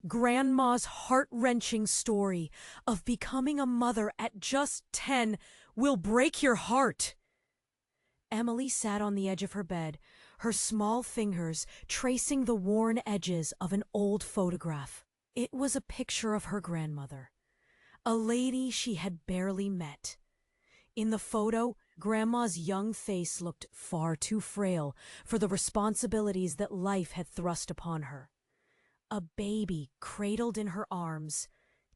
Grandma's heart-wrenching story of becoming a mother at just 10 will break your heart. Emily sat on the edge of her bed, her small fingers tracing the worn edges of an old photograph. It was a picture of her grandmother, a lady she had barely met. In the photo, Grandma's young face looked far too frail for the responsibilities that life had thrust upon her. A baby cradled in her arms,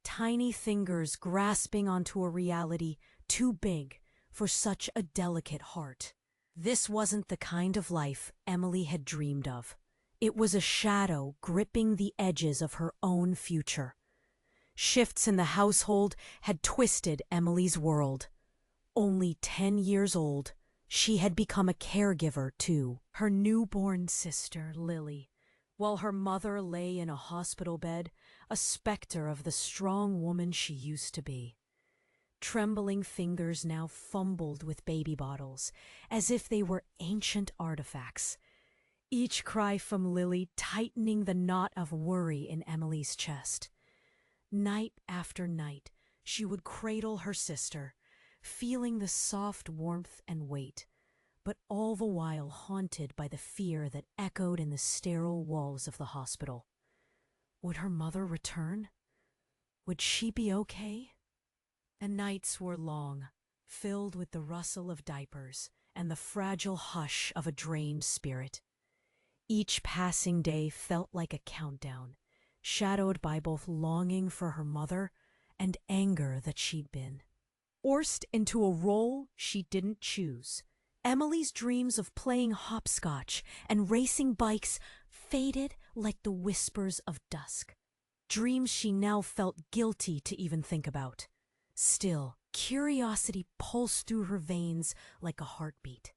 tiny fingers grasping onto a reality too big for such a delicate heart. This wasn't the kind of life Emily had dreamed of. It was a shadow gripping the edges of her own future. Shifts in the household had twisted Emily's world. Only 10 years old, she had become a caregiver to her newborn sister, Lily, while her mother lay in a hospital bed, a specter of the strong woman she used to be. Trembling fingers now fumbled with baby bottles, as if they were ancient artifacts. Each cry from Lily tightening the knot of worry in Emily's chest. Night after night, she would cradle her sister, feeling the soft warmth and weight, but all the while haunted by the fear that echoed in the sterile walls of the hospital. Would her mother return? Would she be okay? And nights were long, filled with the rustle of diapers and the fragile hush of a drained spirit. Each passing day felt like a countdown, shadowed by both longing for her mother and anger that she'd been forced into a role she didn't choose. Emily's dreams of playing hopscotch and racing bikes faded like the whispers of dusk. Dreams she now felt guilty to even think about. Still, curiosity pulsed through her veins like a heartbeat.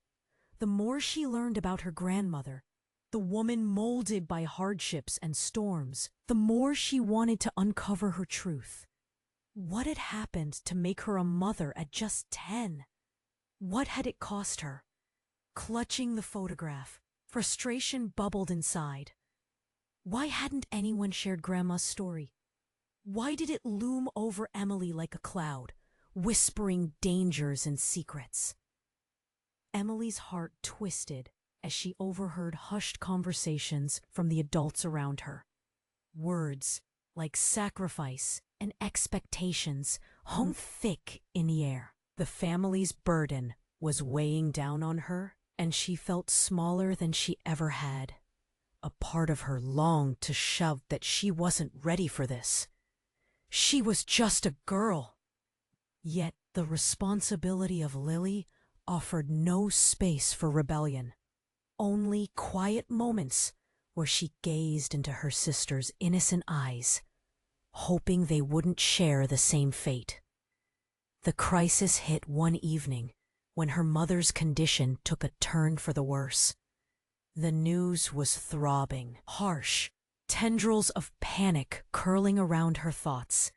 The more she learned about her grandmother, the woman molded by hardships and storms, the more she wanted to uncover her truth. What had happened to make her a mother at just 10? What had it cost her? Clutching the photograph, frustration bubbled inside. Why hadn't anyone shared Grandma's story? Why did it loom over Emily like a cloud, whispering dangers and secrets? Emily's heart twisted as she overheard hushed conversations from the adults around her. Words like sacrifice and expectations hung thick in the air. The family's burden was weighing down on her, and she felt smaller than she ever had. A part of her longed to shout that she wasn't ready for this. She was just a girl. Yet the responsibility of Lily offered no space for rebellion. Only quiet moments where she gazed into her sister's innocent eyes, hoping they wouldn't share the same fate. The crisis hit one evening when her mother's condition took a turn for the worse. The news was throbbing, harsh, tendrils of panic curling around her thoughts.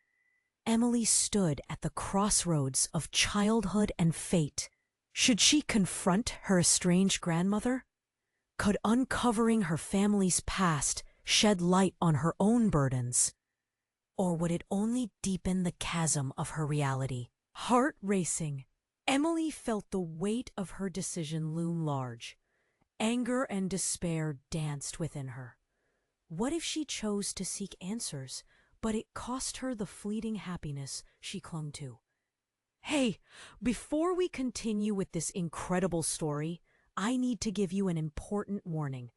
Emily stood at the crossroads of childhood and fate. Should she confront her estranged grandmother? Could uncovering her family's past shed light on her own burdens? Or would it only deepen the chasm of her reality? Heart racing, Emily felt the weight of her decision loom large. Anger and despair danced within her. What if she chose to seek answers, but it cost her the fleeting happiness she clung to? Hey, before we continue with this incredible story, I need to give you an important warning.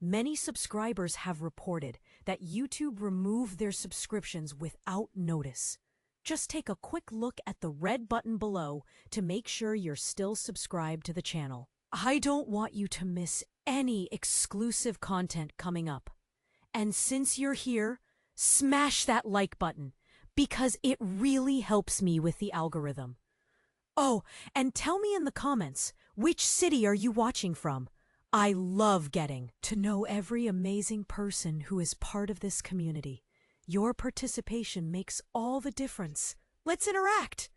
Many subscribers have reported that YouTube removed their subscriptions without notice. Just take a quick look at the red button below to make sure you're still subscribed to the channel. I don't want you to miss any exclusive content coming up. And since you're here, smash that like button, because it really helps me with the algorithm. Oh, and tell me in the comments, which city are you watching from? I love getting to know every amazing person who is part of this community. Your participation makes all the difference. Let's interact!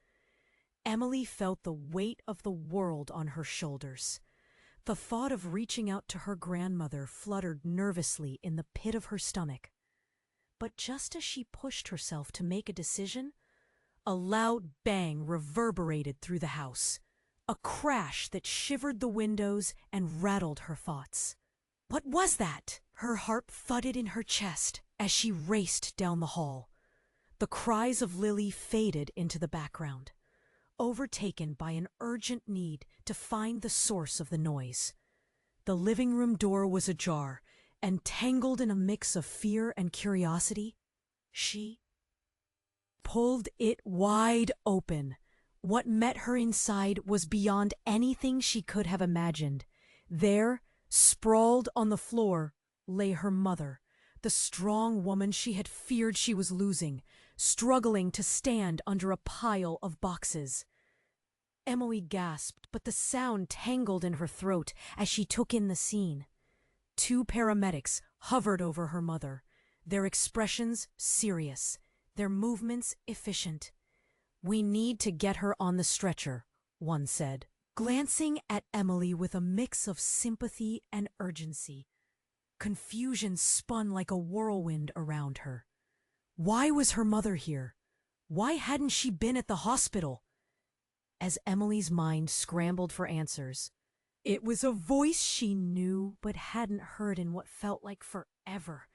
Emily felt the weight of the world on her shoulders. The thought of reaching out to her grandmother fluttered nervously in the pit of her stomach. But just as she pushed herself to make a decision, a loud bang reverberated through the house, a crash that shivered the windows and rattled her thoughts. What was that? Her heart thudded in her chest as she raced down the hall. The cries of Lily faded into the background, overtaken by an urgent need to find the source of the noise. The living room door was ajar, and tangled in a mix of fear and curiosity, she pulled it wide open. What met her inside was beyond anything she could have imagined. There, sprawled on the floor, lay her mother, the strong woman she had feared she was losing, struggling to stand under a pile of boxes. Emily gasped, but the sound tangled in her throat as she took in the scene. 2 paramedics hovered over her mother, their expressions serious, their movements efficient. "We need to get her on the stretcher," one said, glancing at Emily with a mix of sympathy and urgency. Confusion spun like a whirlwind around her. Why was her mother here? Why hadn't she been at the hospital? As Emily's mind scrambled for answers, it was a voice she knew but hadn't heard in what felt like forever.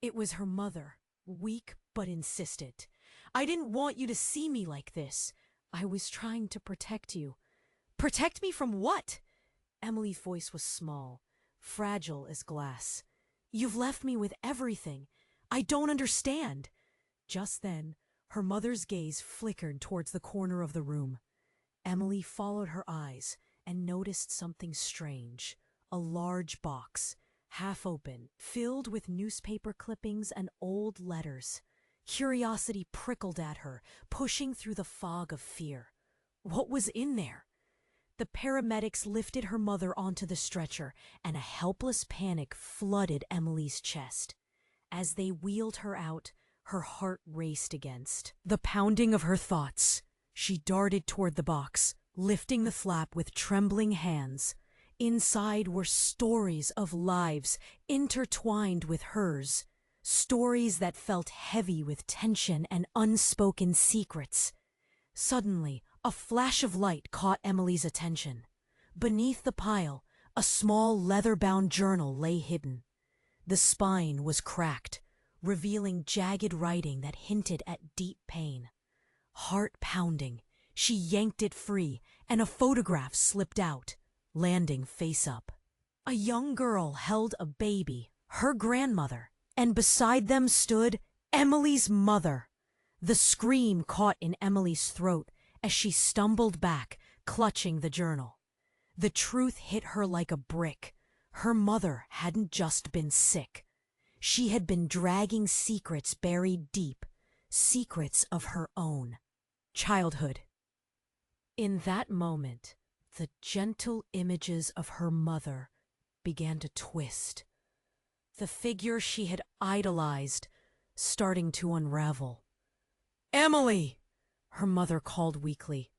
It was her mother, weak but insistent. "I didn't want you to see me like this. I was trying to protect you." "Protect me from what?" Emily's voice was small, fragile as glass. "You've left me with everything. I don't understand." Just then, her mother's gaze flickered towards the corner of the room. Emily followed her eyes and noticed something strange. A large box, half open, filled with newspaper clippings and old letters. Curiosity prickled at her, pushing through the fog of fear. What was in there? The paramedics lifted her mother onto the stretcher, and a helpless panic flooded Emily's chest. As they wheeled her out, her heart raced against the pounding of her thoughts. She darted toward the box, lifting the flap with trembling hands. Inside were stories of lives intertwined with hers, stories that felt heavy with tension and unspoken secrets. Suddenly, a flash of light caught Emily's attention. Beneath the pile, a small leather-bound journal lay hidden. The spine was cracked, revealing jagged writing that hinted at deep pain. Heart pounding, she yanked it free, and a photograph slipped out, landing face up. A young girl held a baby, her grandmother, and beside them stood Emily's mother. The scream caught in Emily's throat as she stumbled back, clutching the journal. The truth hit her like a brick. Her mother hadn't just been sick. She had been dragging secrets buried deep, secrets of her own childhood. In that moment, the gentle images of her mother began to twist. The figure she had idolized starting to unravel. "Emily!" her mother called weakly,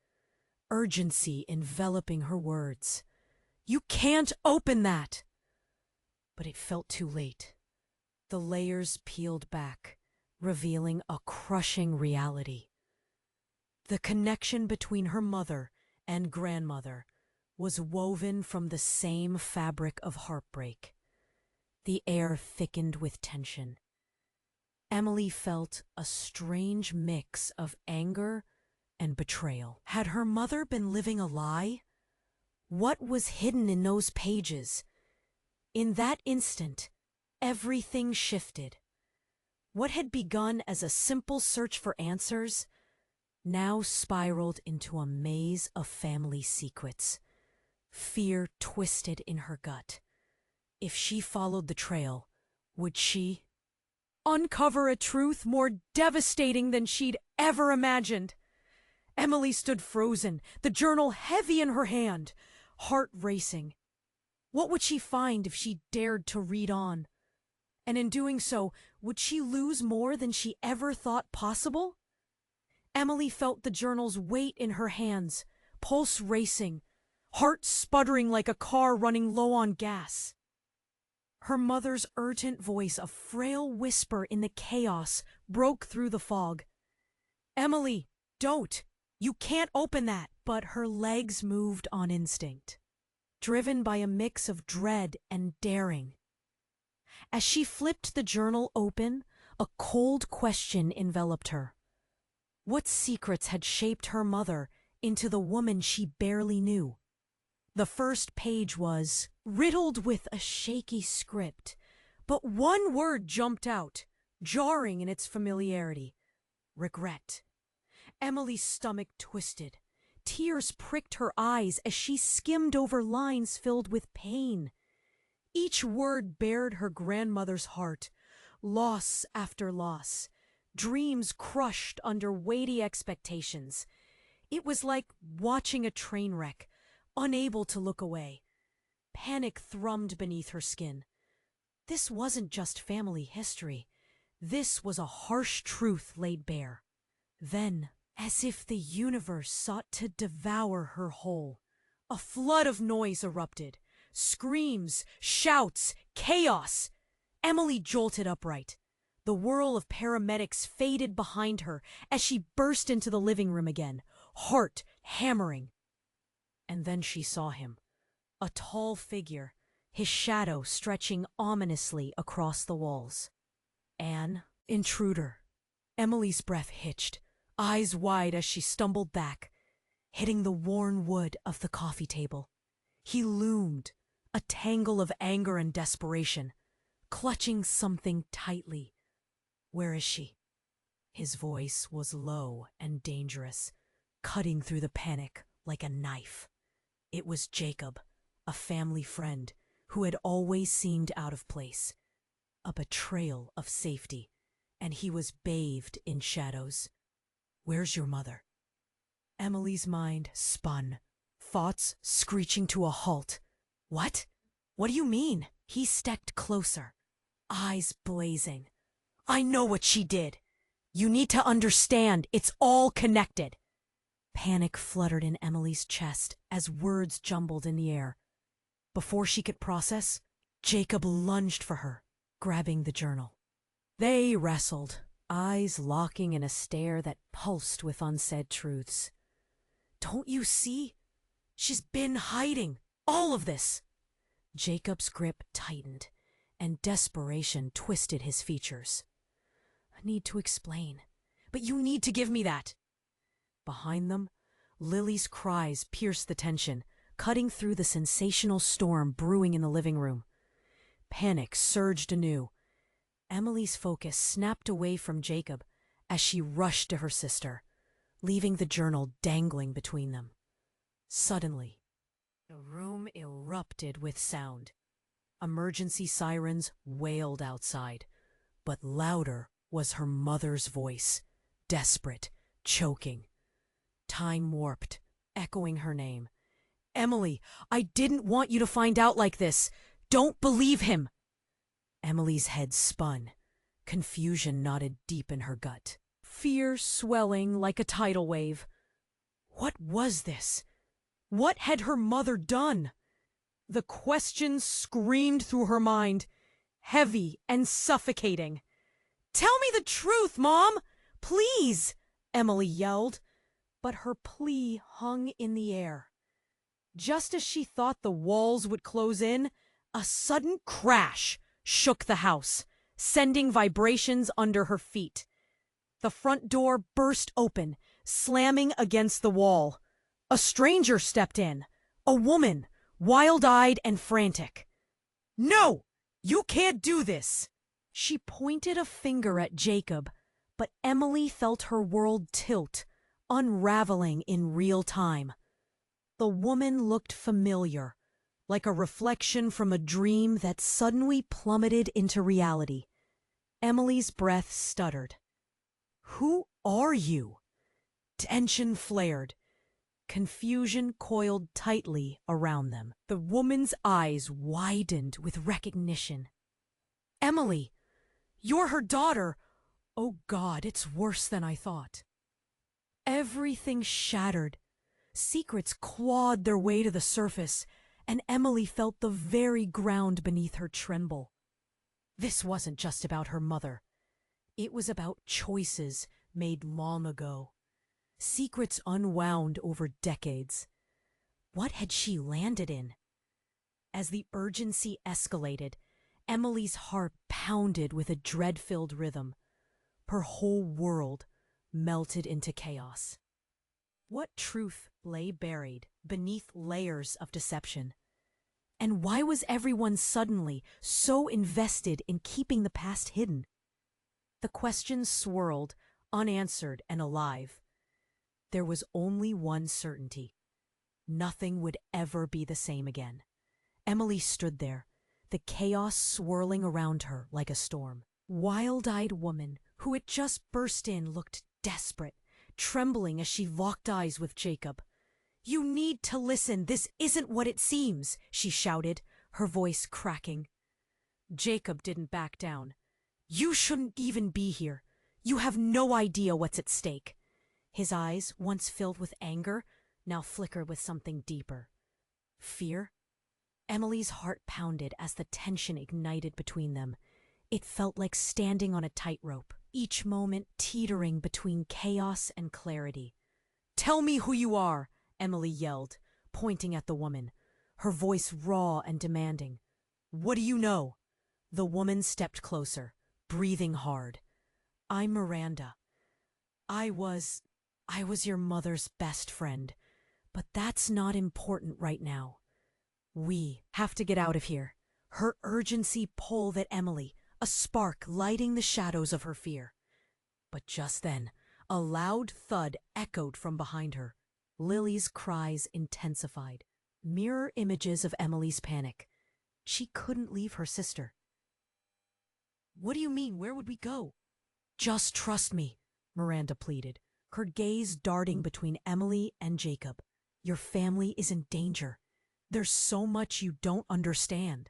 urgency enveloping her words. "You can't open that!" But it felt too late. The layers peeled back, revealing a crushing reality. The connection between her mother and grandmother was woven from the same fabric of heartbreak. The air thickened with tension. Emily felt a strange mix of anger and betrayal. Had her mother been living a lie? What was hidden in those pages? In that instant, everything shifted. What had begun as a simple search for answers now spiraled into a maze of family secrets. Fear twisted in her gut. If she followed the trail, would she uncover a truth more devastating than she'd ever imagined? Emily stood frozen, the journal heavy in her hand, heart racing. What would she find if she dared to read on? And in doing so, would she lose more than she ever thought possible? Emily felt the journal's weight in her hands, pulse racing, heart sputtering like a car running low on gas. Her mother's urgent voice, a frail whisper in the chaos, broke through the fog. "Emily, don't! You can't open that!" But her legs moved on instinct, driven by a mix of dread and daring. As she flipped the journal open, a cold question enveloped her. What secrets had shaped her mother into the woman she barely knew? The first page was riddled with a shaky script, but one word jumped out, jarring in its familiarity: regret. Emily's stomach twisted. Tears pricked her eyes as she skimmed over lines filled with pain. Each word bared her grandmother's heart, loss after loss, dreams crushed under weighty expectations. It was like watching a train wreck, unable to look away. Panic thrummed beneath her skin. This wasn't just family history. This was a harsh truth laid bare. Then, as if the universe sought to devour her whole, a flood of noise erupted. Screams, shouts, chaos. Emily jolted upright. The whirl of paramedics faded behind her as she burst into the living room again, heart hammering. And then she saw him, a tall figure, his shadow stretching ominously across the walls. Anne, intruder. Emily's breath hitched, eyes wide as she stumbled back, hitting the worn wood of the coffee table. He loomed, a tangle of anger and desperation, clutching something tightly. Where is she? His voice was low and dangerous, cutting through the panic like a knife. It was Jacob, a family friend who had always seemed out of place, a betrayal of safety, and he was bathed in shadows. Where's your mother? Emily's mind spun, thoughts screeching to a halt. What? What do you mean? He stepped closer, eyes blazing. I know what she did. You need to understand, it's all connected. Panic fluttered in Emily's chest as words jumbled in the air. Before she could process, Jacob lunged for her, grabbing the journal. They wrestled, eyes locking in a stare that pulsed with unsaid truths. Don't you see? She's been hiding all of this. Jacob's grip tightened, and desperation twisted his features. I need to explain, but you need to give me that. Behind them, Lily's cries pierced the tension, cutting through the sensational storm brewing in the living room. Panic surged anew. Emily's focus snapped away from Jacob as she rushed to her sister, leaving the journal dangling between them. Suddenly, the room erupted with sound. Emergency sirens wailed outside, but louder was her mother's voice, desperate, choking. Time warped, echoing her name. Emily, I didn't want you to find out like this. Don't believe him. Emily's head spun. Confusion knotted deep in her gut. Fear swelling like a tidal wave. What was this? What had her mother done? The questions screamed through her mind, heavy and suffocating. Tell me the truth, Mom! Please! Emily yelled. But her plea hung in the air. Just as she thought the walls would close in, a sudden crash shook the house, sending vibrations under her feet. The front door burst open, slamming against the wall. A stranger stepped in, a woman, wild-eyed and frantic. No! You can't do this! She pointed a finger at Jacob, but Emily felt her world tilt, unraveling in real time. The woman looked familiar, like a reflection from a dream that suddenly plummeted into reality. Emily's breath stuttered. Who are you? Tension flared. Confusion coiled tightly around them. The woman's eyes widened with recognition. Emily, you're her daughter. Oh God, it's worse than I thought. Everything shattered. Secrets clawed their way to the surface, and Emily felt the very ground beneath her tremble. This wasn't just about her mother. It was about choices made long ago. Secrets unwound over decades. What had she landed in? As the urgency escalated, Emily's heart pounded with a dread-filled rhythm. Her whole world melted into chaos. What truth lay buried beneath layers of deception? And why was everyone suddenly so invested in keeping the past hidden? The questions swirled, unanswered and alive. There was only one certainty. Nothing would ever be the same again. Emily stood there, the chaos swirling around her like a storm. Wild-eyed woman who had just burst in looked desperate, trembling as she locked eyes with Jacob. "You need to listen. This isn't what it seems," she shouted, her voice cracking. Jacob didn't back down. "You shouldn't even be here. You have no idea what's at stake." His eyes, once filled with anger, now flickered with something deeper. Fear? Emily's heart pounded as the tension ignited between them. It felt like standing on a tightrope, each moment teetering between chaos and clarity. "Tell me who you are," Emily yelled, pointing at the woman, her voice raw and demanding. "What do you know?" The woman stepped closer, breathing hard. "I'm Miranda. I was your mother's best friend, but that's not important right now. We have to get out of here." Her urgency pulled at Emily, a spark lighting the shadows of her fear. But just then, a loud thud echoed from behind her. Lily's cries intensified, mirror images of Emily's panic. She couldn't leave her sister. "What do you mean? Where would we go?" "Just trust me," Miranda pleaded, her gaze darting between Emily and Jacob. "Your family is in danger. There's so much you don't understand."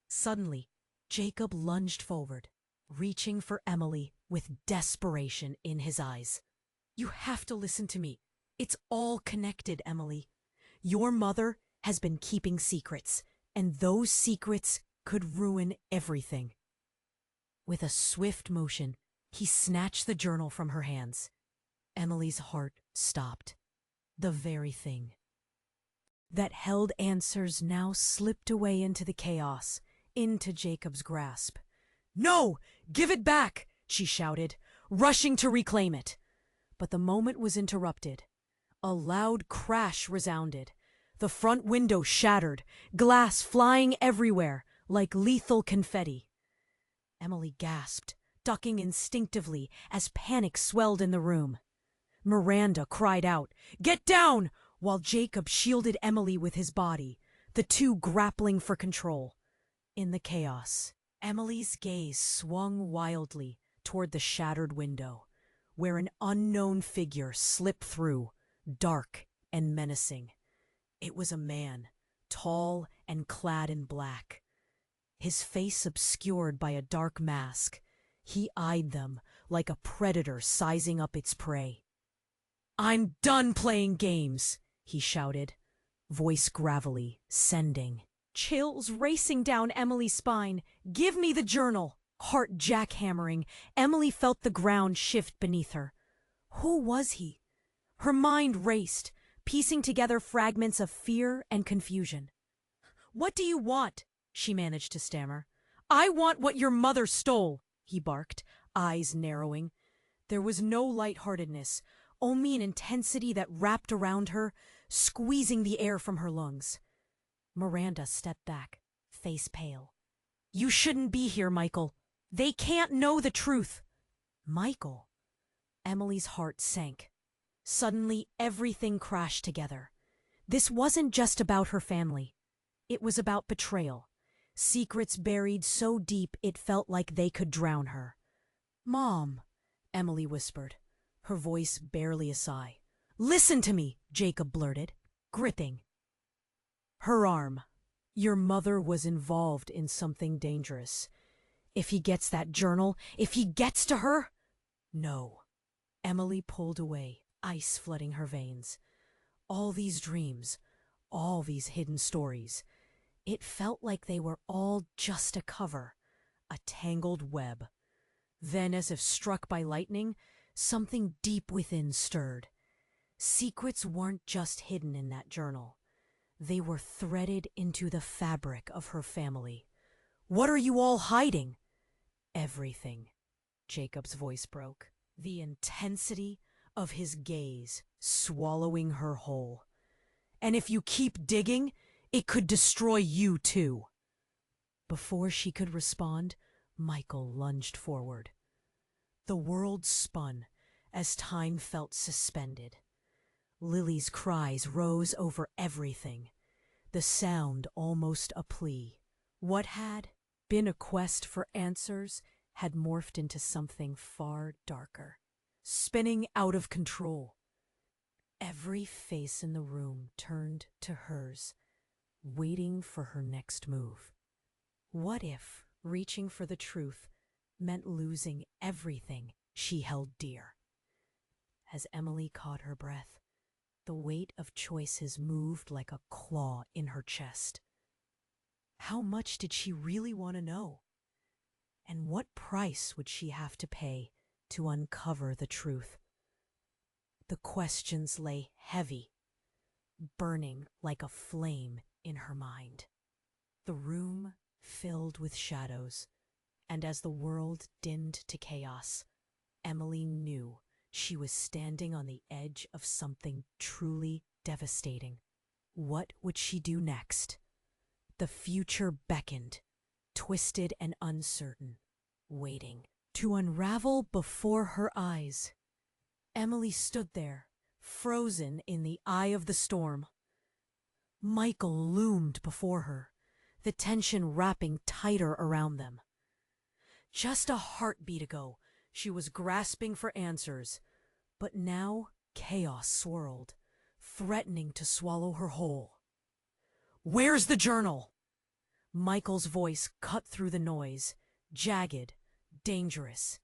Suddenly, Jacob lunged forward, reaching for Emily with desperation in his eyes. "You have to listen to me. It's all connected, Emily. Your mother has been keeping secrets, and those secrets could ruin everything." With a swift motion, he snatched the journal from her hands. Emily's heart stopped. The very thing that held answers now slipped away into the chaos, into Jacob's grasp. "No! Give it back!" she shouted, rushing to reclaim it. But the moment was interrupted. A loud crash resounded. The front window shattered, glass flying everywhere like lethal confetti. Emily gasped, ducking instinctively as panic swelled in the room. Miranda cried out, "Get down!" while Jacob shielded Emily with his body, the two grappling for control. In the chaos, Emily's gaze swung wildly toward the shattered window, where an unknown figure slipped through, dark and menacing. It was a man, tall and clad in black. His face obscured by a dark mask, he eyed them like a predator sizing up its prey. "I'm done playing games," he shouted, voice gravelly, sending chills racing down Emily's spine. "Give me the journal!" Heart jackhammering, Emily felt the ground shift beneath her. Who was he? Her mind raced, piecing together fragments of fear and confusion. "What do you want?" she managed to stammer. "I want what your mother stole," he barked, eyes narrowing. There was no lightheartedness, only an intensity that wrapped around her, squeezing the air from her lungs. Miranda stepped back, face pale. "You shouldn't be here, Michael. They can't know the truth." Michael? Emily's heart sank. Suddenly, everything crashed together. This wasn't just about her family. It was about betrayal. Secrets buried so deep it felt like they could drown her. "Mom," Emily whispered, her voice barely a sigh. "Listen to me," Jacob blurted, gripping her arm. "Your mother was involved in something dangerous. If he gets that journal, if he gets to her—" "No." Emily pulled away, ice flooding her veins. All these dreams, all these hidden stories. It felt like they were all just a cover, a tangled web. Then, as if struck by lightning, something deep within stirred. Secrets weren't just hidden in that journal. They were threaded into the fabric of her family. "What are you all hiding?" "Everything," Jacob's voice broke, the intensity of his gaze swallowing her whole. "And if you keep digging, it could destroy you too." Before she could respond, Michael lunged forward. The world spun as time felt suspended. Lily's cries rose over everything, the sound almost a plea. What had been a quest for answers had morphed into something far darker, spinning out of control. Every face in the room turned to hers, waiting for her next move. What if reaching for the truth meant losing everything she held dear? As Emily caught her breath, the weight of choices moved like a claw in her chest. How much did she really want to know? And what price would she have to pay to uncover the truth? The questions lay heavy, burning like a flame in her mind. The room filled with shadows, and as the world dimmed to chaos, Emily knew she was standing on the edge of something truly devastating. What would she do next? The future beckoned, twisted and uncertain, waiting to unravel before her eyes. Emily stood there, frozen in the eye of the storm. Michael loomed before her, the tension wrapping tighter around them. Just a heartbeat ago, she was grasping for answers, but now chaos swirled, threatening to swallow her whole. "Where's the journal?" Michael's voice cut through the noise, jagged, dangerous.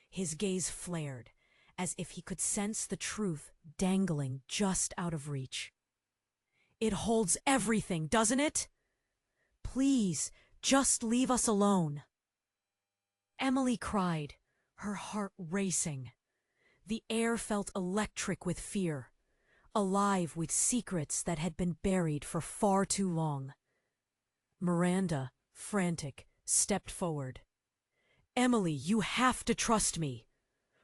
His gaze flared, as if he could sense the truth dangling just out of reach. "It holds everything, doesn't it? Please, just leave us alone." Emily cried, her heart racing. The air felt electric with fear, alive with secrets that had been buried for far too long. Miranda, frantic, stepped forward. "Emily, you have to trust me."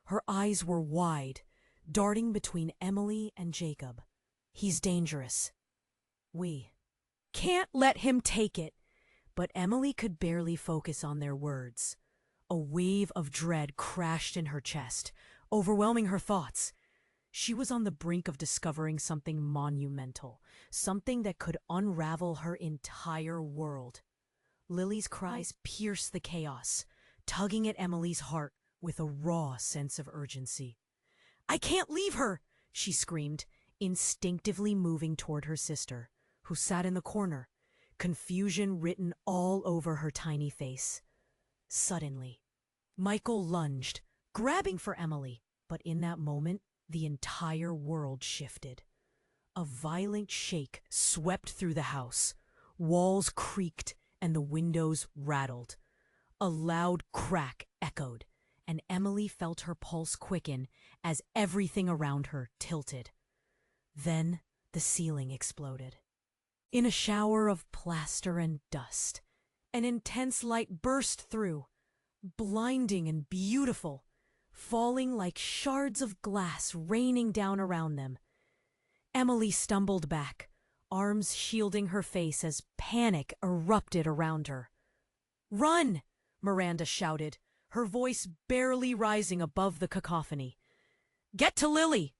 Her eyes were wide, darting between Emily and Jacob. "He's dangerous. We can't let him take it." But Emily could barely focus on their words. A wave of dread crashed in her chest, overwhelming her thoughts. She was on the brink of discovering something monumental, something that could unravel her entire world. Lily's cries pierced the chaos, tugging at Emily's heart with a raw sense of urgency. "I can't leave her!" she screamed, instinctively moving toward her sister, who sat in the corner, confusion written all over her tiny face. Suddenly, Michael lunged, grabbing for Emily, but in that moment, the entire world shifted. A violent shake swept through the house. Walls creaked and the windows rattled. A loud crack echoed, and Emily felt her pulse quicken as everything around her tilted. Then the ceiling exploded. In a shower of plaster and dust, an intense light burst through, blinding and beautiful, falling like shards of glass raining down around them. Emily stumbled back, arms shielding her face as panic erupted around her. "Run!" Miranda shouted, her voice barely rising above the cacophony. "Get to Lily!"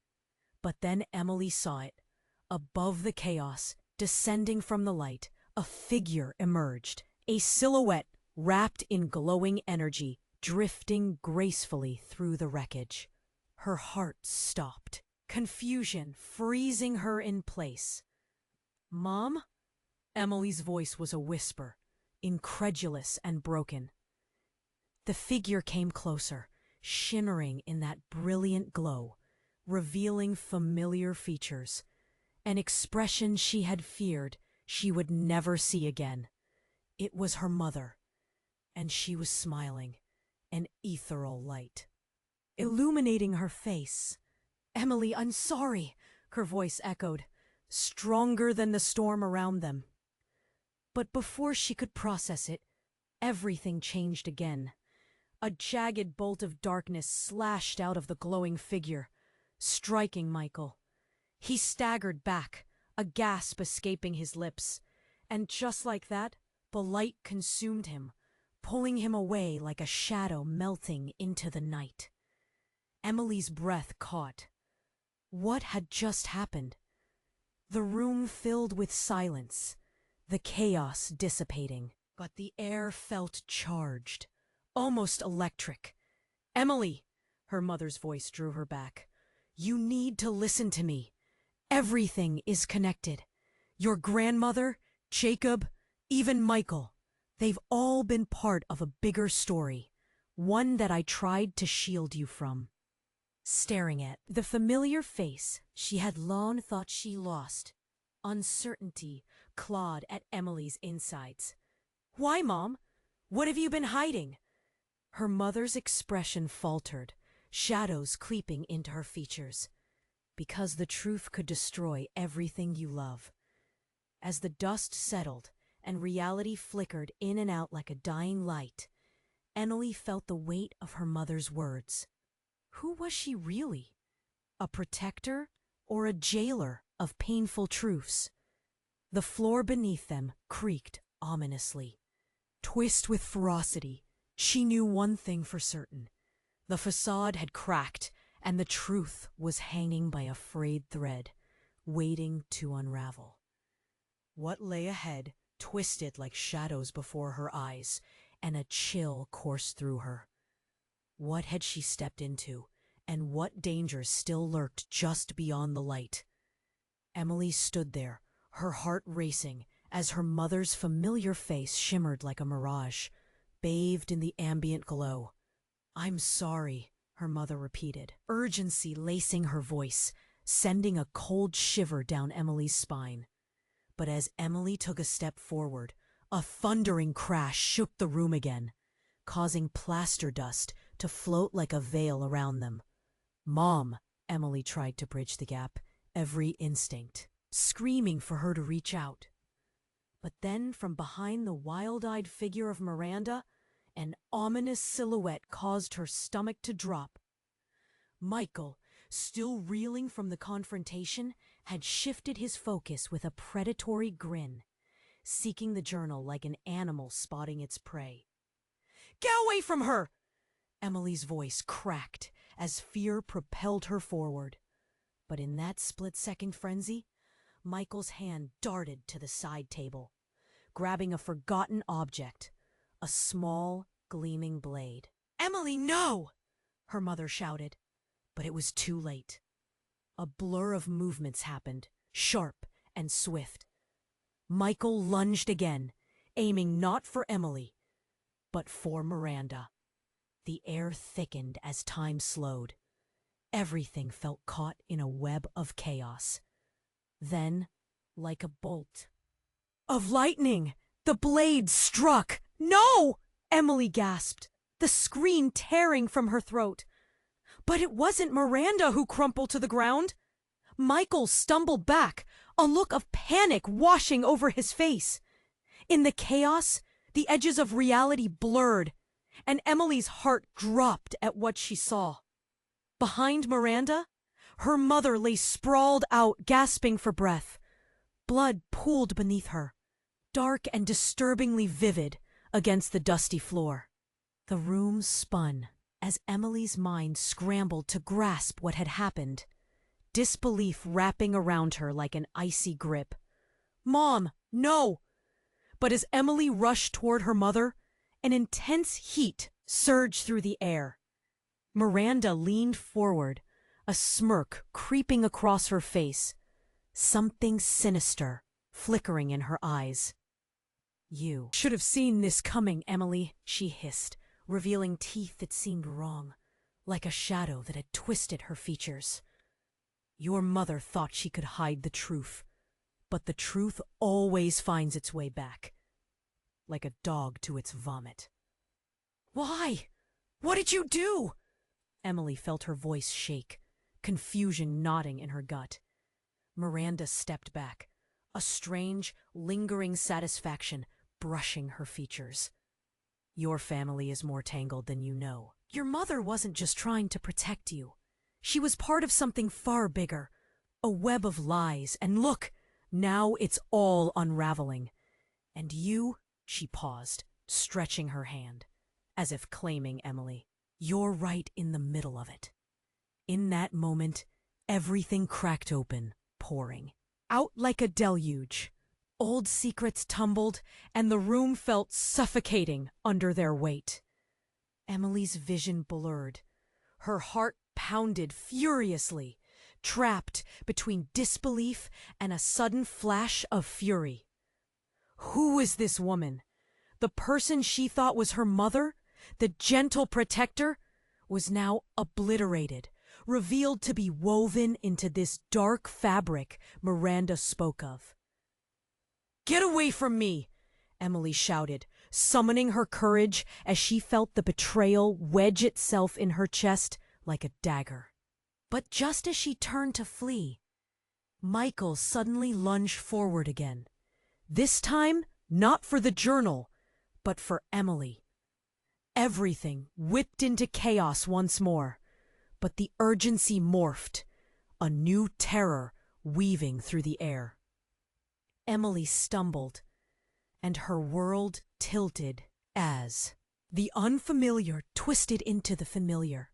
But then Emily saw it. Above the chaos, descending from the light, a figure emerged, a silhouette wrapped in glowing energy, drifting gracefully through the wreckage. Her heart stopped, confusion freezing her in place. "Mom?" Emily's voice was a whisper, incredulous and broken. The figure came closer, shimmering in that brilliant glow, revealing familiar features, an expression she had feared she would never see again. It was her mother, and she was smiling, an ethereal light illuminating her face. "Emily, I'm sorry," her voice echoed, stronger than the storm around them. But before she could process it, everything changed again. A jagged bolt of darkness slashed out of the glowing figure, striking Michael. He staggered back, a gasp escaping his lips, and just like that, the light consumed him, pulling him away like a shadow melting into the night. Emily's breath caught. What had just happened? The room filled with silence, the chaos dissipating, but the air felt charged, almost electric. "Emily," her mother's voice drew her back. "You need to listen to me. Everything is connected. Your grandmother, Jacob, even Michael. They've all been part of a bigger story, one that I tried to shield you from." Staring at the familiar face she had long thought she lost, uncertainty clawed at Emily's insides. "Why, Mom? What have you been hiding?" Her mother's expression faltered, shadows creeping into her features. "Because the truth could destroy everything you love." As the dust settled and reality flickered in and out like a dying light, Emily felt the weight of her mother's words. Who was she really? A protector or a jailer of painful truths? The floor beneath them creaked ominously. Twist with ferocity, she knew one thing for certain. The facade had cracked, and the truth was hanging by a frayed thread, waiting to unravel. What lay ahead twisted like shadows before her eyes, and a chill coursed through her. What had she stepped into, and what dangers still lurked just beyond the light? Emily stood there, her heart racing, as her mother's familiar face shimmered like a mirage, bathed in the ambient glow. "I'm sorry," her mother repeated, urgency lacing her voice, sending a cold shiver down Emily's spine. But as Emily took a step forward, a thundering crash shook the room again, causing plaster dust to float like a veil around them. "Mom," Emily tried to bridge the gap, every instinct screaming for her to reach out. But then from behind the wild-eyed figure of Miranda, an ominous silhouette caused her stomach to drop. Michael, still reeling from the confrontation, had shifted his focus with a predatory grin, seeking the journal like an animal spotting its prey. "Get away from her!" Emily's voice cracked as fear propelled her forward. But in that split-second frenzy, Michael's hand darted to the side table, grabbing a forgotten object, a small, gleaming blade. "Emily, no!" her mother shouted, but it was too late. A blur of movements happened, sharp and swift. Michael lunged again, aiming not for Emily, but for Miranda. The air thickened as time slowed. Everything felt caught in a web of chaos. Then, like a bolt of lightning, the blade struck. "No!" Emily gasped, the scream tearing from her throat. But it wasn't Miranda who crumpled to the ground. Michael stumbled back, a look of panic washing over his face. In the chaos, the edges of reality blurred, and Emily's heart dropped at what she saw. Behind Miranda, her mother lay sprawled out, gasping for breath. Blood pooled beneath her, dark and disturbingly vivid against the dusty floor. The room spun as Emily's mind scrambled to grasp what had happened, disbelief wrapping around her like an icy grip. "Mom, no!" But as Emily rushed toward her mother, an intense heat surged through the air. Miranda leaned forward, a smirk creeping across her face, something sinister flickering in her eyes. "You should have seen this coming, Emily," she hissed, revealing teeth that seemed wrong, like a shadow that had twisted her features. "Your mother thought she could hide the truth, but the truth always finds its way back, like a dog to its vomit." Why? What did you do? Emily felt her voice shake, confusion knotting in her gut. Miranda stepped back, a strange, lingering satisfaction brushing her features. Your family is more tangled than you know. Your mother wasn't just trying to protect you. She was part of something far bigger, a web of lies, and look, now it's all unraveling. And you, she paused, stretching her hand, as if claiming Emily. You're right in the middle of it. In that moment, everything cracked open, pouring out like a deluge. Old secrets tumbled, and the room felt suffocating under their weight. Emily's vision blurred. Her heart pounded furiously, trapped between disbelief and a sudden flash of fury. Who was this woman? The person she thought was her mother, the gentle protector, was now obliterated, revealed to be woven into this dark fabric Miranda spoke of. "Get away from me!" Emily shouted, summoning her courage as she felt the betrayal wedge itself in her chest like a dagger. But just as she turned to flee, Michael suddenly lunged forward again. This time, not for the journal, but for Emily. Everything whipped into chaos once more, but the urgency morphed, a new terror weaving through the air. Emily stumbled, and her world tilted as the unfamiliar twisted into the familiar.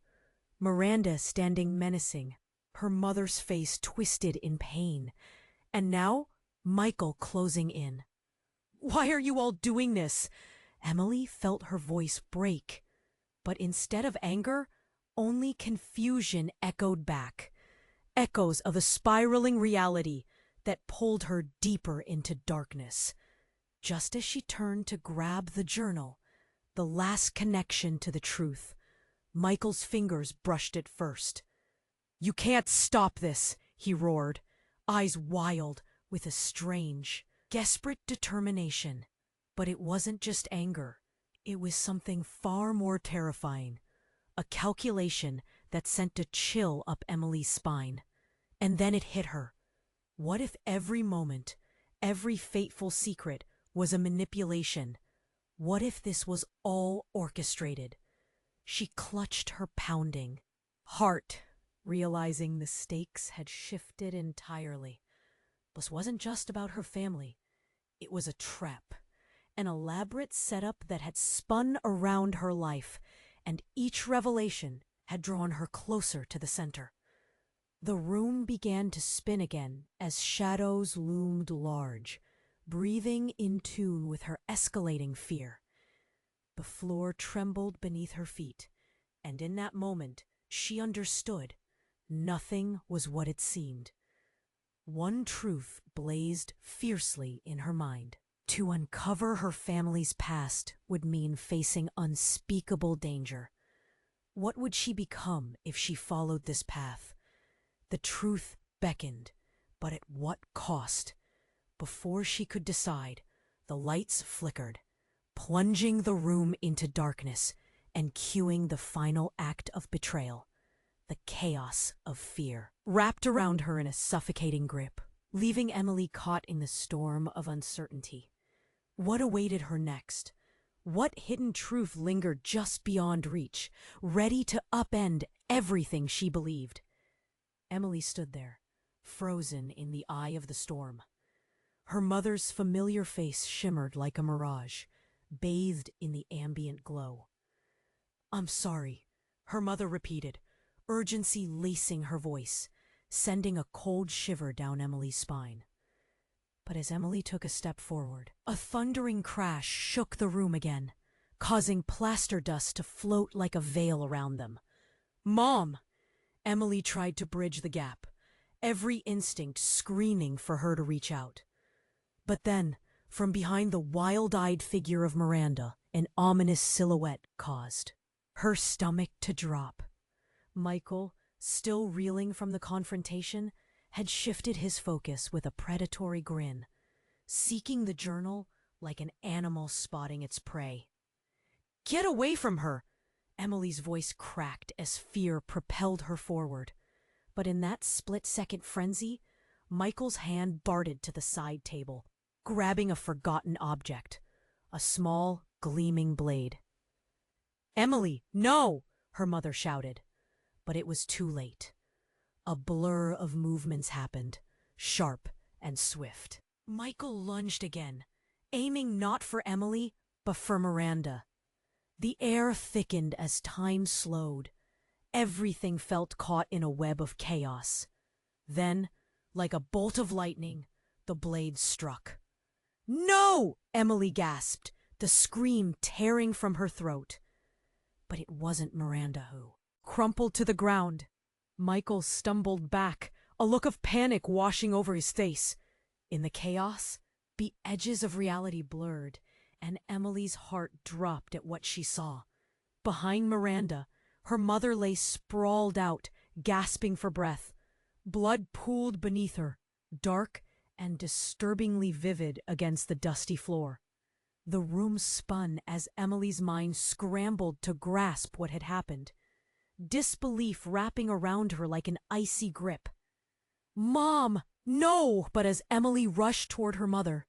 Miranda standing menacing, her mother's face twisted in pain, and now Michael closing in. "Why are you all doing this?" Emily felt her voice break, but instead of anger, only confusion echoed back, echoes of a spiraling reality that pulled her deeper into darkness. Just as she turned to grab the journal, the last connection to the truth, Michael's fingers brushed it first. "You can't stop this," he roared, eyes wild with a strange, desperate determination. But it wasn't just anger. It was something far more terrifying, a calculation that sent a chill up Emily's spine. And then it hit her. What if every moment, every fateful secret was a manipulation? What if this was all orchestrated? She clutched her pounding heart, realizing the stakes had shifted entirely. This wasn't just about her family. It was a trap, an elaborate setup that had spun around her life, and each revelation had drawn her closer to the center. The room began to spin again as shadows loomed large, breathing in tune with her escalating fear. The floor trembled beneath her feet, and in that moment she understood nothing was what it seemed. One truth blazed fiercely in her mind. To uncover her family's past would mean facing unspeakable danger. What would she become if she followed this path? The truth beckoned, but at what cost? Before she could decide, the lights flickered, plunging the room into darkness and cueing the final act of betrayal. The chaos of fear wrapped around her in a suffocating grip, leaving Emily caught in the storm of uncertainty. What awaited her next? What hidden truth lingered just beyond reach, ready to upend everything she believed? Emily stood there, frozen in the eye of the storm. Her mother's familiar face shimmered like a mirage, bathed in the ambient glow. "I'm sorry," her mother repeated, urgency lacing her voice, sending a cold shiver down Emily's spine. But as Emily took a step forward, a thundering crash shook the room again, causing plaster dust to float like a veil around them. "Mom!" Emily tried to bridge the gap, every instinct screaming for her to reach out. But then, from behind the wild-eyed figure of Miranda, an ominous silhouette caused her stomach to drop. Michael, still reeling from the confrontation, had shifted his focus with a predatory grin, seeking the journal like an animal spotting its prey. Get away from her! Emily's voice cracked as fear propelled her forward. But in that split-second frenzy, Michael's hand darted to the side table, grabbing a forgotten object, a small, gleaming blade. "Emily, no!" her mother shouted. But it was too late. A blur of movements happened, sharp and swift. Michael lunged again, aiming not for Emily, but for Miranda. The air thickened as time slowed. Everything felt caught in a web of chaos. Then, like a bolt of lightning, the blade struck. "No!" Emily gasped, the scream tearing from her throat. But it wasn't Miranda who crumpled to the ground. Michael stumbled back, a look of panic washing over his face. In the chaos, the edges of reality blurred, and Emily's heart dropped at what she saw. Behind Miranda, her mother lay sprawled out, gasping for breath. Blood pooled beneath her, dark and disturbingly vivid against the dusty floor. The room spun as Emily's mind scrambled to grasp what had happened, disbelief wrapping around her like an icy grip. "Mom, no!" But as Emily rushed toward her mother,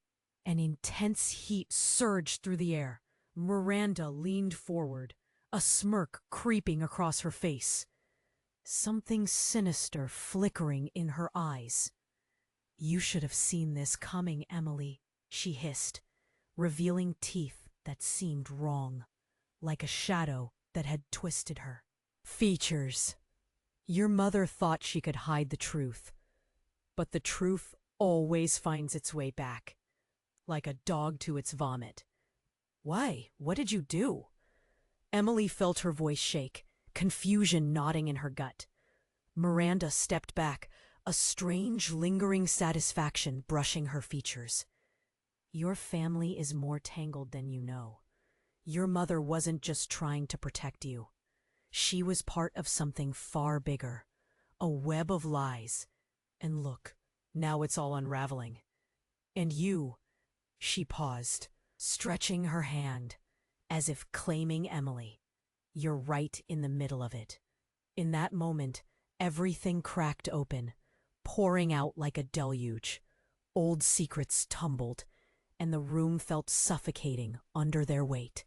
an intense heat surged through the air. Miranda leaned forward, a smirk creeping across her face, something sinister flickering in her eyes. "You should have seen this coming, Emily," she hissed, revealing teeth that seemed wrong, like a shadow that had twisted her. "Features. Your mother thought she could hide the truth, but the truth always finds its way back, like a dog to its vomit." "Why? What did you do?" Emily felt her voice shake, confusion knotting in her gut. Miranda stepped back, a strange, lingering satisfaction brushing her features. "Your family is more tangled than you know. Your mother wasn't just trying to protect you. She was part of something far bigger, a web of lies. And look, now it's all unraveling. And you," she paused, stretching her hand, as if claiming Emily. "You're right in the middle of it." In that moment, everything cracked open, pouring out like a deluge. Old secrets tumbled, and the room felt suffocating under their weight.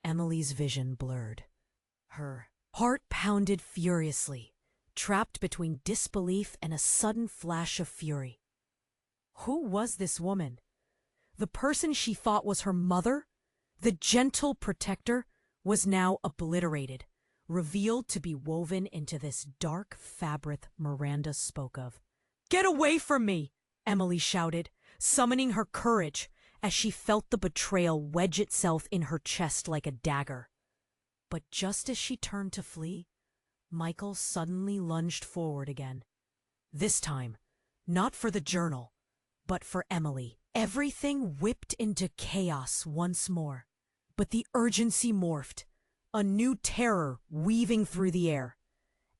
Emily's vision blurred. Her heart pounded furiously, trapped between disbelief and a sudden flash of fury. Who was this woman? The person she thought was her mother, the gentle protector, was now obliterated, revealed to be woven into this dark fabric Miranda spoke of. "Get away from me!" Emily shouted, summoning her courage as she felt the betrayal wedge itself in her chest like a dagger. But just as she turned to flee, Michael suddenly lunged forward again. This time, not for the journal, but for Emily. Everything whipped into chaos once more, but the urgency morphed, a new terror weaving through the air.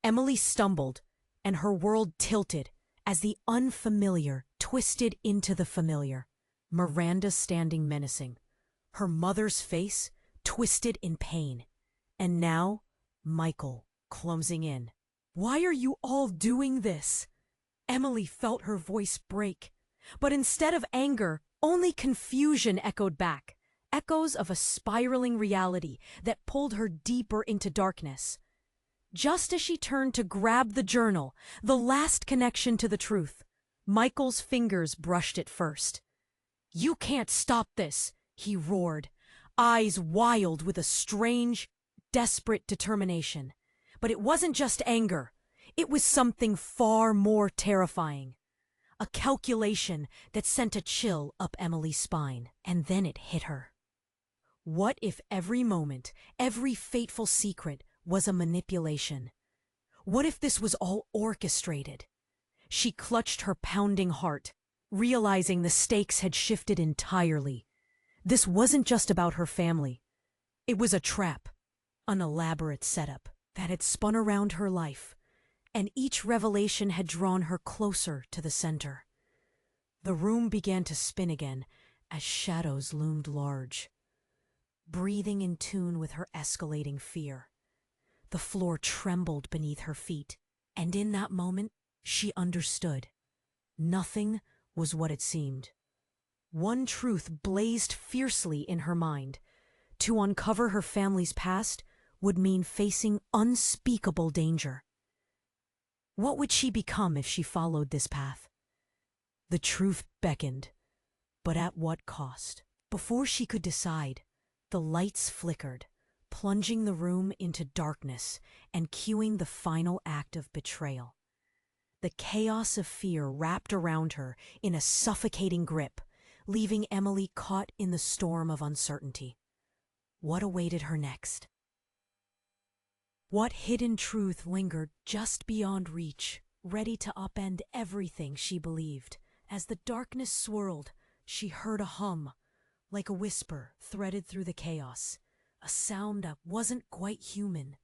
Emily stumbled, and her world tilted as the unfamiliar twisted into the familiar. Miranda standing menacing, her mother's face twisted in pain, and now Michael closing in. "Why are you all doing this?" Emily felt her voice break, but instead of anger, only confusion echoed back, echoes of a spiraling reality that pulled her deeper into darkness. Just as she turned to grab the journal, the last connection to the truth, Michael's fingers brushed it first. "You can't stop this," he roared, eyes wild with a strange, desperate determination. But it wasn't just anger. It was something far more terrifying. A calculation that sent a chill up Emily's spine, and then it hit her. What if every moment, every fateful secret was a manipulation? What if this was all orchestrated? She clutched her pounding heart, realizing the stakes had shifted entirely. This wasn't just about her family. It was a trap, an elaborate setup that had spun around her life, and each revelation had drawn her closer to the center. The room began to spin again as shadows loomed large. breathing in tune with her escalating fear. The floor trembled beneath her feet, and in that moment, she understood. Nothing was what it seemed. One truth blazed fiercely in her mind. To uncover her family's past would mean facing unspeakable danger. What would she become if she followed this path? The truth beckoned, but at what cost? Before she could decide, the lights flickered, plunging the room into darkness and cueing the final act of betrayal. The chaos of fear wrapped around her in a suffocating grip, leaving Emily caught in the storm of uncertainty. What awaited her next? What hidden truth lingered just beyond reach, ready to upend everything she believed? As the darkness swirled, she heard a hum, like a whisper threaded through the chaos, a sound that wasn't quite human.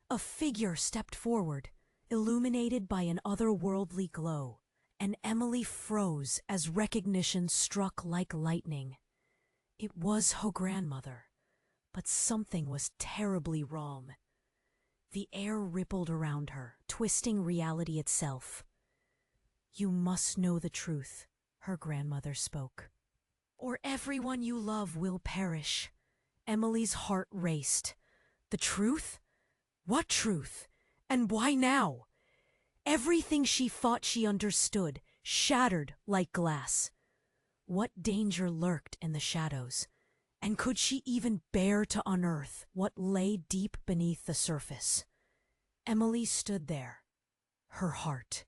A figure stepped forward, illuminated by an otherworldly glow, and Emily froze as recognition struck like lightning. It was her grandmother, but something was terribly wrong. The air rippled around her, twisting reality itself. "You must know the truth," her grandmother spoke, "or everyone you love will perish." Emily's heart raced. The truth? What truth? And why now? Everything she thought she understood shattered like glass. What danger lurked in the shadows? And could she even bear to unearth what lay deep beneath the surface? Emily stood there, her heart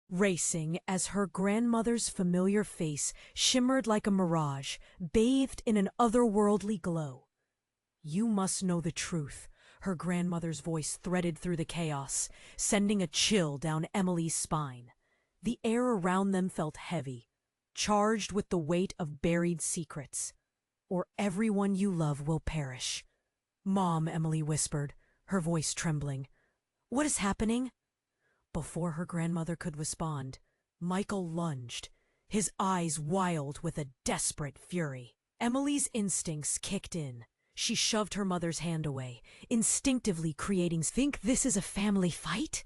racing as her grandmother's familiar face shimmered like a mirage, bathed in an otherworldly glow. "You must know the truth," her grandmother's voice threaded through the chaos, sending a chill down Emily's spine. The air around them felt heavy, charged with the weight of buried secrets. "Or everyone you love will perish." "Mom," Emily whispered, her voice trembling. "What is happening?" Before her grandmother could respond, Michael lunged, his eyes wild with a desperate fury. Emily's instincts kicked in. She shoved her mother's hand away, instinctively creating, "Think this is a family fight?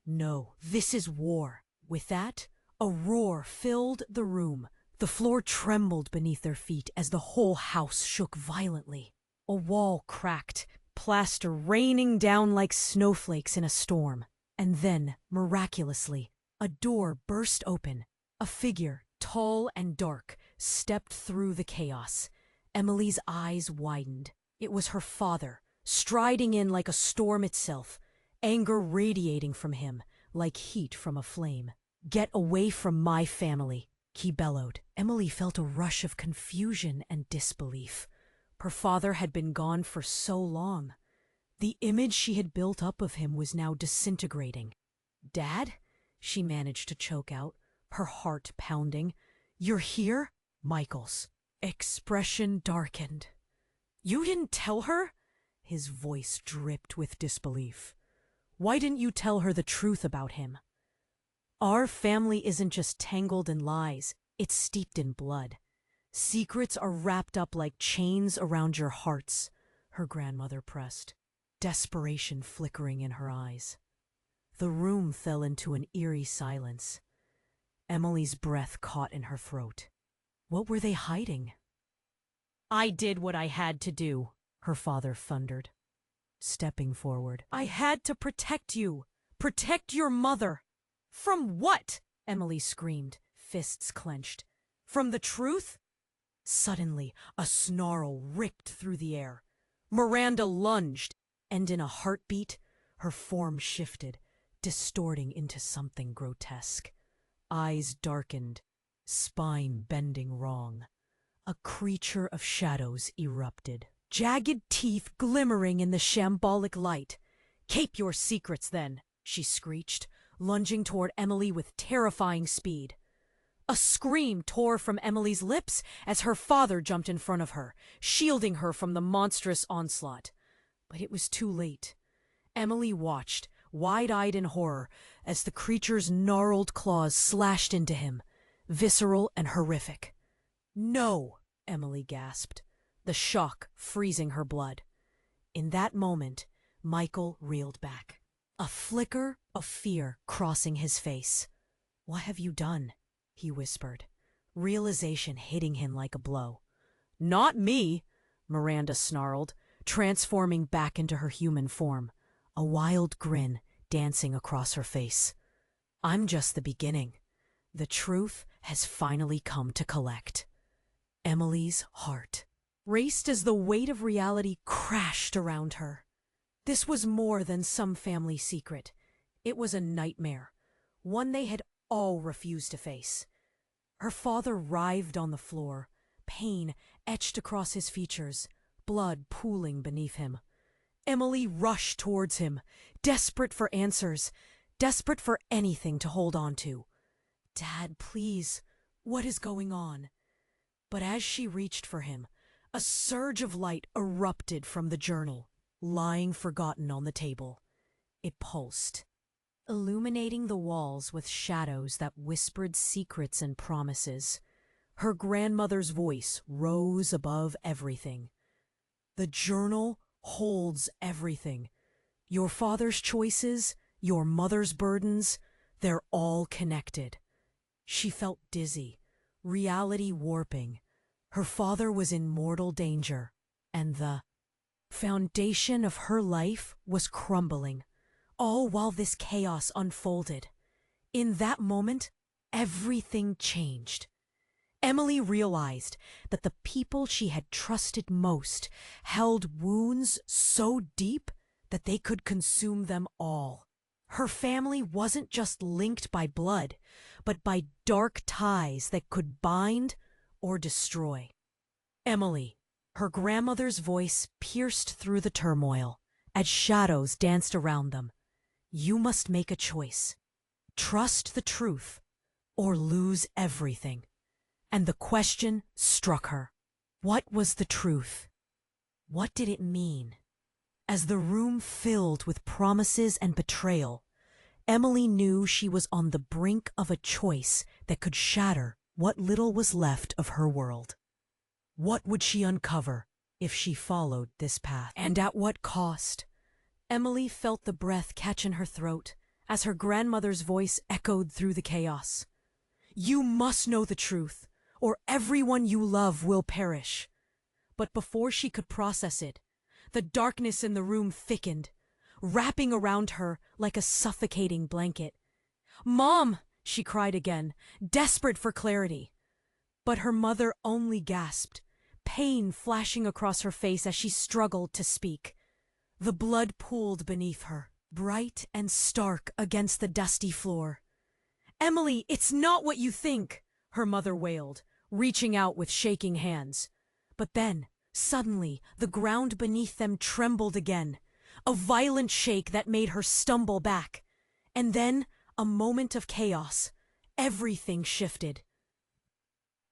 No, this is war." With that, a roar filled the room. The floor trembled beneath their feet as the whole house shook violently. A wall cracked, plaster raining down like snowflakes in a storm. And then, miraculously, a door burst open. A figure, tall and dark, stepped through the chaos. Emily's eyes widened. It was her father, striding in like a storm itself, anger radiating from him like heat from a flame. "Get away from my family," he bellowed. Emily felt a rush of confusion and disbelief. Her father had been gone for so long. The image she had built up of him was now disintegrating. "Dad?" she managed to choke out, her heart pounding. "You're here?" Michael's expression darkened. "You didn't tell her?" His voice dripped with disbelief. "Why didn't you tell her the truth about him?" "Our family isn't just tangled in lies, it's steeped in blood. Secrets are wrapped up like chains around your hearts," her grandmother pressed, desperation flickering in her eyes. The room fell into an eerie silence. Emily's breath caught in her throat. What were they hiding? "I did what I had to do," her father thundered, stepping forward. "I had to protect you, protect your mother." "From what?" Emily screamed, fists clenched. "From the truth?" Suddenly, a snarl ripped through the air. Miranda lunged, and in a heartbeat, her form shifted, distorting into something grotesque. Eyes darkened, spine bending wrong. A creature of shadows erupted, jagged teeth glimmering in the shambolic light. "Keep your secrets, then," she screeched, lunging toward Emily with terrifying speed. A scream tore from Emily's lips as her father jumped in front of her, shielding her from the monstrous onslaught. But it was too late. Emily watched, wide-eyed in horror, as the creature's gnarled claws slashed into him, visceral and horrific. "No!" Emily gasped. the shock freezing her blood. In that moment, Michael reeled back, a flicker of fear crossing his face. "What have you done?" he whispered, realization hitting him like a blow. "Not me," Miranda snarled, transforming back into her human form, a wild grin dancing across her face. "I'm just the beginning. The truth has finally come to collect." Emily's heart raced as the weight of reality crashed around her. This was more than some family secret. It was a nightmare, one they had all refused to face. Her father writhed on the floor, pain etched across his features, blood pooling beneath him. Emily rushed towards him, desperate for answers, desperate for anything to hold on to. "Dad, please, what is going on?" But as she reached for him, a surge of light erupted from the journal, lying forgotten on the table. It pulsed, illuminating the walls with shadows that whispered secrets and promises. Her grandmother's voice rose above everything. "The journal holds everything. Your father's choices, your mother's burdens, they're all connected." She felt dizzy, reality warping. Her father was in mortal danger, and the foundation of her life was crumbling, all while this chaos unfolded. In that moment, everything changed. Emily realized that the people she had trusted most held wounds so deep that they could consume them all. Her family wasn't just linked by blood, but by dark ties that could bind or destroy. "Emily," her grandmother's voice pierced through the turmoil as shadows danced around them. "You must make a choice. Trust the truth or lose everything." And the question struck her. What was the truth? What did it mean? As the room filled with promises and betrayal, Emily knew she was on the brink of a choice that could shatter what little was left of her world. What would she uncover if she followed this path? And at what cost? Emily felt the breath catch in her throat as her grandmother's voice echoed through the chaos. "You must know the truth, or everyone you love will perish." But before she could process it, the darkness in the room thickened, wrapping around her like a suffocating blanket. "Mom!" she cried again, desperate for clarity. But her mother only gasped, pain flashing across her face as she struggled to speak. The blood pooled beneath her, bright and stark against the dusty floor. "Emily, it's not what you think," her mother wailed, reaching out with shaking hands. But then, suddenly, the ground beneath them trembled again, a violent shake that made her stumble back. And then, a moment of chaos. Everything shifted.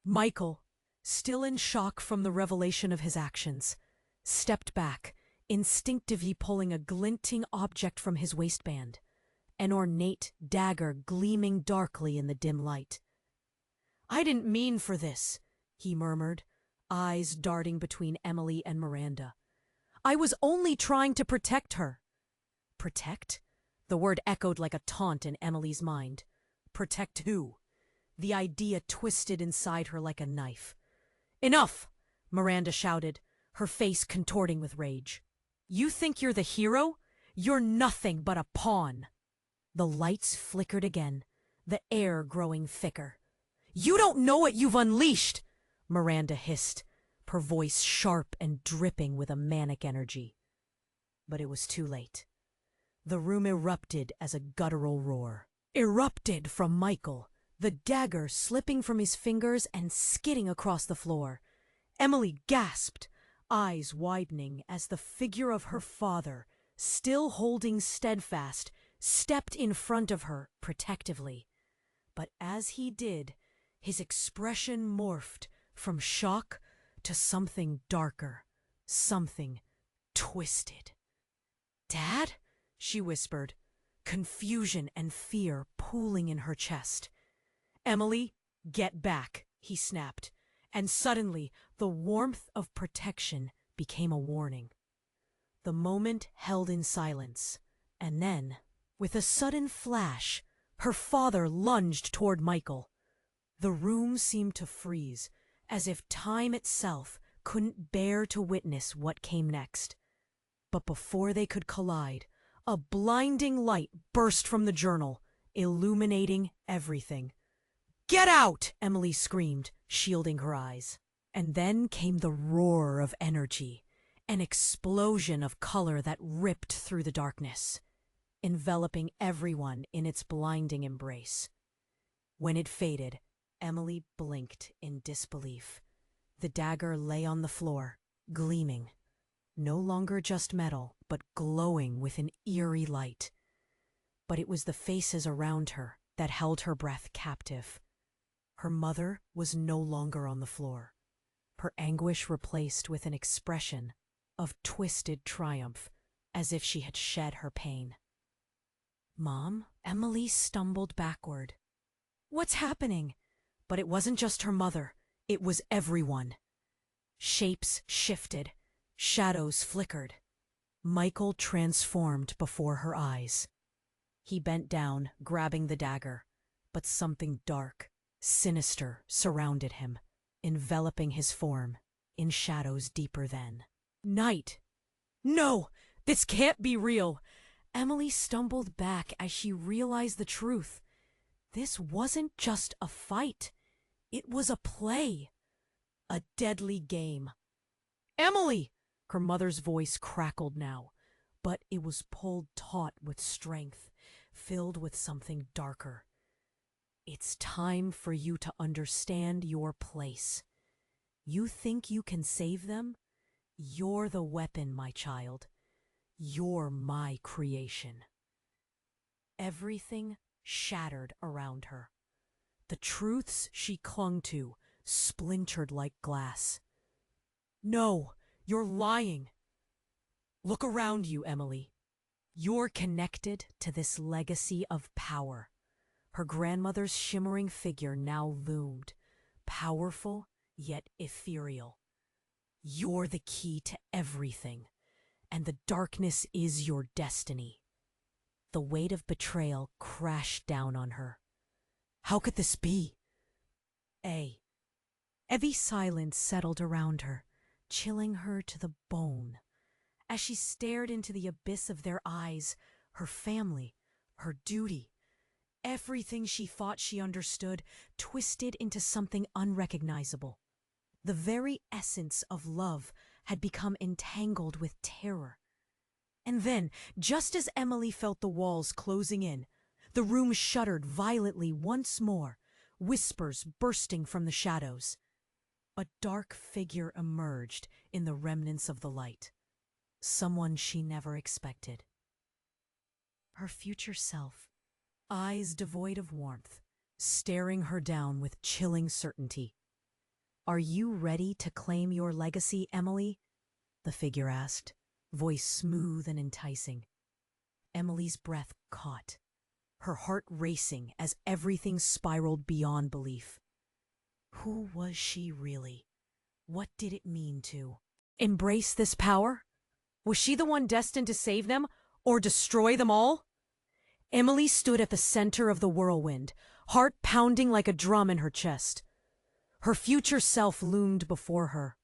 Michael, still in shock from the revelation of his actions, stepped back, instinctively pulling a glinting object from his waistband, an ornate dagger gleaming darkly in the dim light. "I didn't mean for this," he murmured, eyes darting between Emily and Miranda. "I was only trying to protect her." Protect? The word echoed like a taunt in Emily's mind. Protect who? The idea twisted inside her like a knife. "Enough!" Miranda shouted, her face contorting with rage. "You think you're the hero? You're nothing but a pawn." The lights flickered again, the air growing thicker. "You don't know what you've unleashed!" Miranda hissed, her voice sharp and dripping with a manic energy. But it was too late. The room erupted as a guttural roar. Erupted from Michael, the dagger slipping from his fingers and skidding across the floor. Emily gasped, eyes widening as the figure of her father, still holding steadfast, stepped in front of her protectively. But as he did, his expression morphed from shock to something darker, something twisted. "Dad?" she whispered, confusion and fear pooling in her chest. "Emily, get back," he snapped, and suddenly the warmth of protection became a warning. The moment held in silence, and then, with a sudden flash, her father lunged toward Michael. The room seemed to freeze, as if time itself couldn't bear to witness what came next. But before they could collide, a blinding light burst from the journal, illuminating everything. "Get out!" Emily screamed, shielding her eyes. And then came the roar of energy, an explosion of color that ripped through the darkness, enveloping everyone in its blinding embrace. When it faded, Emily blinked in disbelief. The dagger lay on the floor, gleaming, no longer just metal, but glowing with an eerie light. But it was the faces around her that held her breath captive. Her mother was no longer on the floor, her anguish replaced with an expression of twisted triumph, as if she had shed her pain. "Mom?" Emily stumbled backward. "What's happening?" But it wasn't just her mother, it was everyone. Shapes shifted, shadows flickered. Michael transformed before her eyes. He bent down, grabbing the dagger, but something dark, sinister surrounded him, enveloping his form in shadows deeper than night. "No, this can't be real!" Emily stumbled back as she realized the truth. This wasn't just a fight. It was a play. A deadly game. "Emily!" Her mother's voice crackled now, but it was pulled taut with strength, filled with something darker. "It's time for you to understand your place. You think you can save them? You're the weapon, my child. You're my creation." Everything shattered around her. The truths she clung to splintered like glass. "No, you're lying." "Look around you, Emily. You're connected to this legacy of power." Her grandmother's shimmering figure now loomed, powerful yet ethereal. "You're the key to everything, and the darkness is your destiny." The weight of betrayal crashed down on her. How could this be? A heavy silence settled around her, chilling her to the bone. As she stared into the abyss of their eyes, her family, her duty, everything she thought she understood, twisted into something unrecognizable. The very essence of love had become entangled with terror. And then, just as Emily felt the walls closing in, the room shuddered violently once more, whispers bursting from the shadows. A dark figure emerged in the remnants of the light. Someone she never expected. Her future self, eyes devoid of warmth, staring her down with chilling certainty. "Are you ready to claim your legacy, Emily?" the figure asked, voice smooth and enticing. Emily's breath caught, her heart racing as everything spiraled beyond belief. Who was she really? What did it mean to embrace this power? Was she the one destined to save them or destroy them all? Emily stood at the center of the whirlwind, heart pounding like a drum in her chest. Her future self loomed before her,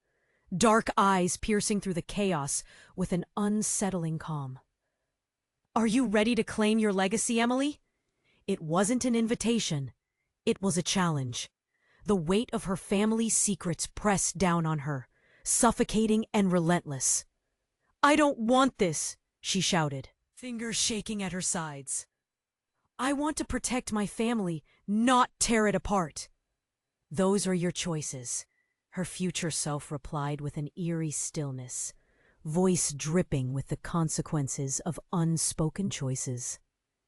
dark eyes piercing through the chaos with an unsettling calm. "Are you ready to claim your legacy, Emily?" It wasn't an invitation. It was a challenge. The weight of her family's secrets pressed down on her, suffocating and relentless. "I don't want this," she shouted, fingers shaking at her sides. "I want to protect my family, not tear it apart." "Those are your choices," her future self replied with an eerie stillness, voice dripping with the consequences of unspoken choices.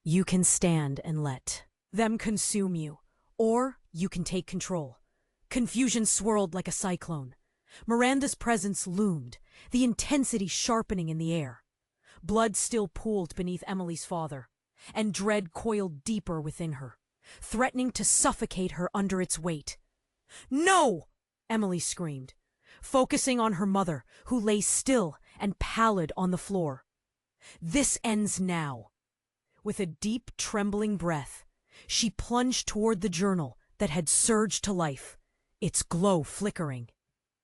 "You can stand and let them consume you, or you can take control." Confusion swirled like a cyclone. Miranda's presence loomed, the intensity sharpening in the air. Blood still pooled beneath Emily's father, and dread coiled deeper within her, threatening to suffocate her under its weight. "No!" Emily screamed, focusing on her mother, who lay still and pallid on the floor. This ends now. With a deep, trembling breath, she plunged toward the journal that had surged to life, its glow flickering,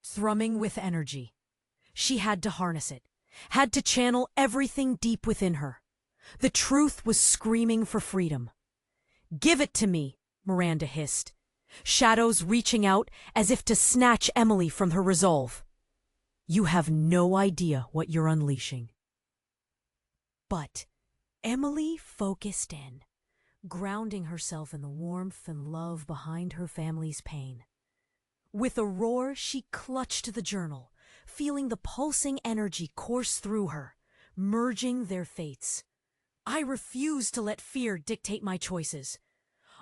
thrumming with energy. She had to harness it, had to channel everything deep within her. The truth was screaming for freedom. "Give it to me," Miranda hissed, shadows reaching out as if to snatch Emily from her resolve. "You have no idea what you're unleashing." But Emily focused in, grounding herself in the warmth and love behind her family's pain. With a roar, she clutched the journal, feeling the pulsing energy course through her, merging their fates. "I refuse to let fear dictate my choices."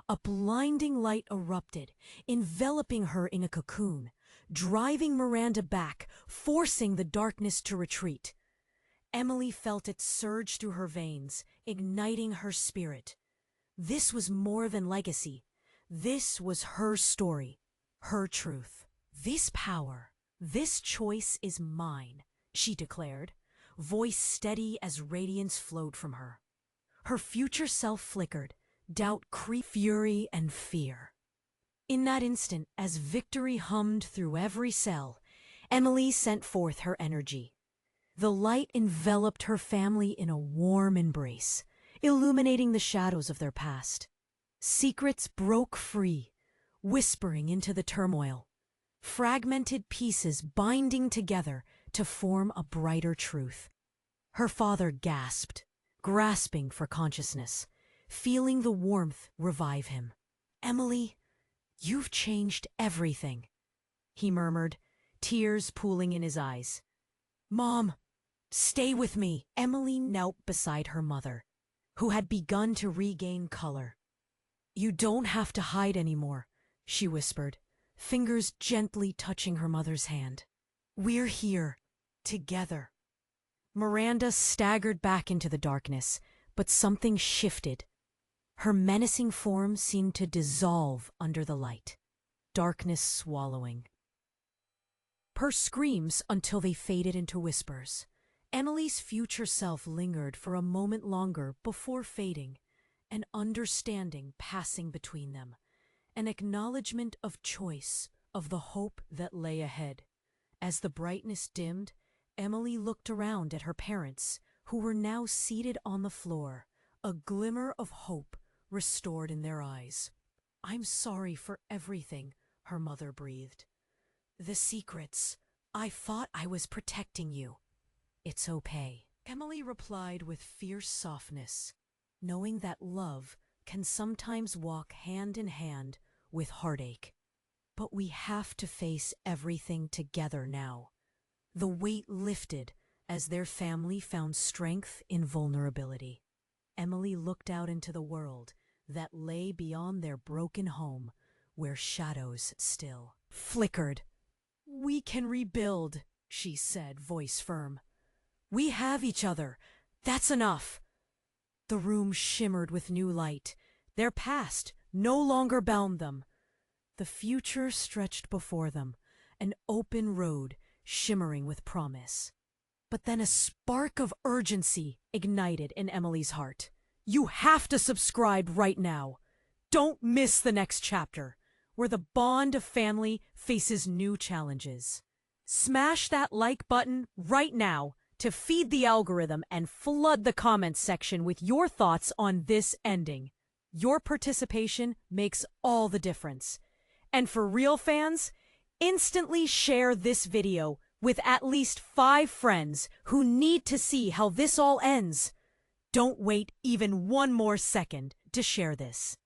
A blinding light erupted, enveloping her in a cocoon, driving Miranda back, forcing the darkness to retreat. Emily felt it surge through her veins, igniting her spirit. This was more than legacy. This was her story, her truth. "This power, this choice is mine," she declared, voice steady as radiance flowed from her. Her future self flickered, doubt creeped, fury and fear. In that instant, as victory hummed through every cell, Emily sent forth her energy. The light enveloped her family in a warm embrace, illuminating the shadows of their past. Secrets broke free, whispering into the turmoil, fragmented pieces binding together to form a brighter truth. Her father gasped, grasping for consciousness, feeling the warmth revive him. "Emily, you've changed everything," he murmured, tears pooling in his eyes. "Mom, stay with me." Emily knelt beside her mother, who had begun to regain color. "You don't have to hide anymore," she whispered, fingers gently touching her mother's hand. "We're here, together." Miranda staggered back into the darkness, but something shifted. Her menacing form seemed to dissolve under the light, darkness swallowing her screams until they faded into whispers. Emily's future self lingered for a moment longer before fading, an understanding passing between them, an acknowledgement of choice, of the hope that lay ahead. As the brightness dimmed, Emily looked around at her parents, who were now seated on the floor, a glimmer of hope restored in their eyes. "I'm sorry for everything," her mother breathed. "The secrets. I thought I was protecting you." "It's okay," Emily replied with fierce softness, knowing that love can sometimes walk hand in hand with heartache. "But we have to face everything together now." The weight lifted as their family found strength in vulnerability. Emily looked out into the world that lay beyond their broken home, where shadows still flickered. "We can rebuild," she said, voice firm. "We have each other. That's enough." The room shimmered with new light. Their past no longer bound them. The future stretched before them, an open road shimmering with promise. But then a spark of urgency ignited in Emily's heart. "You have to subscribe right now. Don't miss the next chapter, where the bond of family faces new challenges." Smash that like button right now to feed the algorithm and flood the comments section with your thoughts on this ending. Your participation makes all the difference. And for real fans, instantly share this video with at least 5 friends who need to see how this all ends. Don't wait even one more second to share this.